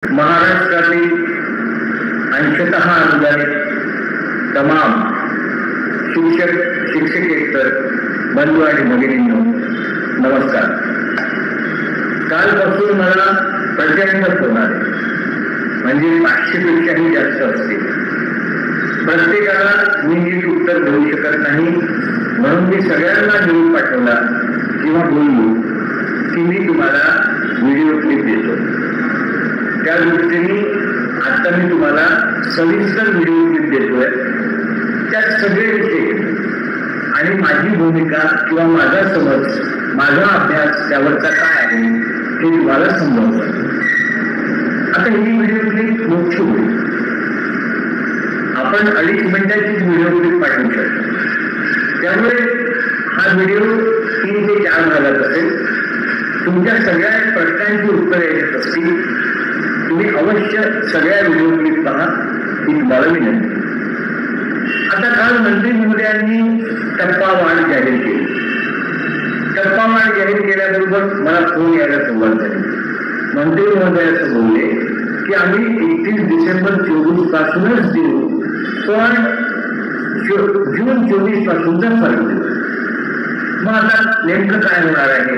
महाराष्ट्रातील अंशतः अनुदानित तमाम शिक्षक शिक्षकेतर बंधू आणि भगिनींनो नमस्कार। कालपासून मला प्रचंड फोन आले, म्हणजे 500 पेक्षाही जास्त असतील। प्रत्येकाला मी नीट उत्तर देऊ शकत नाही, म्हणून मी सगळ्यांना निरोप पाठवला किंवा बोललो की मी तुम्हाला व्हिडिओ क्लिप देतो। त्या दृष्टीने आता मी तुम्हाला सविस्तर व्हिडिओ क्लिप देतोय। त्यात सगळे विषय आणि माझी भूमिका किंवा माझा समज, माझा अभ्यास त्यावरचा काय आहे हे तुम्हाला समजावतो। आता ही व्हिडिओ क्लिप मोठी होईल, आपण 2.5 मिनिटाची व्हिडिओ क्लिप पाठवू शकतो। त्यामुळे हा व्हिडिओ 3 ते 4 भागात असेल। तुमच्या सगळ्या प्रश्नांची उत्तरे येत असतील, तुम्ही अवश्य सगळ्या व्हिडिओ क्लिप पहा, ही तुम्हाला विनंती। आता काल मंत्री महोदयांनी टप्पावाढ जाहीर केली। टप्पावाढ जाहीर केल्याबरोबर मला फोन यायला सुरुवात झाली। मंत्री महोदय असं बोलले की आम्ही 31 डिसेंबर 24 पासूनच देऊ, पण जून 24 पासूनचा फरक देऊ। मग आता नेमकं काय होणार आहे,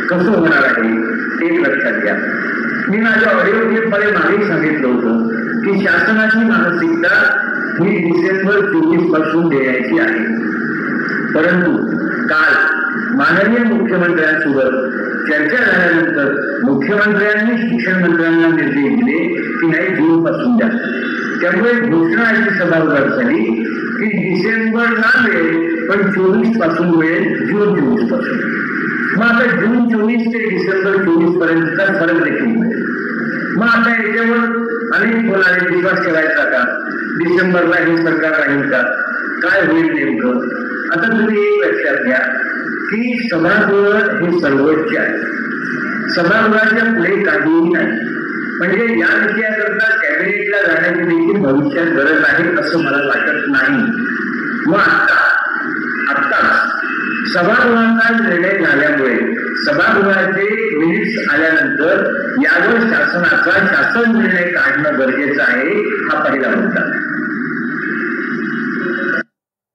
कसं होणार आहे, एक लक्षात घ्या। मी माझ्या ऑडिओ क्लिपमध्ये मागे सांगितलं होतं की शासनाची मानसिकता ही डिसेंबर 24 पासून देण्याची आहे, परंतु काल माननीय मुख्यमंत्र्यांसोबत चर्चा झाल्यानंतर मुख्यमंत्र्यांनी शिक्षण मंत्र्यांना निर्देश दिले की नाही, जून पासून द्या। त्यामुळे घोषणा अशी सभागृहात झाली की डिसेंबरला मिळेल, पण 24 पासून मिळेल, जून 24 पासून। मग आता जून 24 ते डिसेंबर 24 पर्यंतचा फरक देखील मिळेल। मग आता याच्यावर अनेक बोलाने विश्वास ठेवायचा का, डिसेंबरला हे सरकार राहील का, काय होईल नेमकं। आता तुम्ही एक लक्षात घ्या की सभागृह हे सर्वोच्च आहे, सभागृहाच्या पुढे काहीही नाही। म्हणजे या विषयाकरता कॅबिनेटला जाण्याची देखील भविष्यात गरज आहे असं मला वाटत नाही। मग आत्ताच सभागृहाचा निर्णय झाल्यामुळे सभागृहाचे मिनिट्स आल्यानंतर यावर शासन निर्णय काढणं गरजेचं आहे, हा पहिला मुद्दा।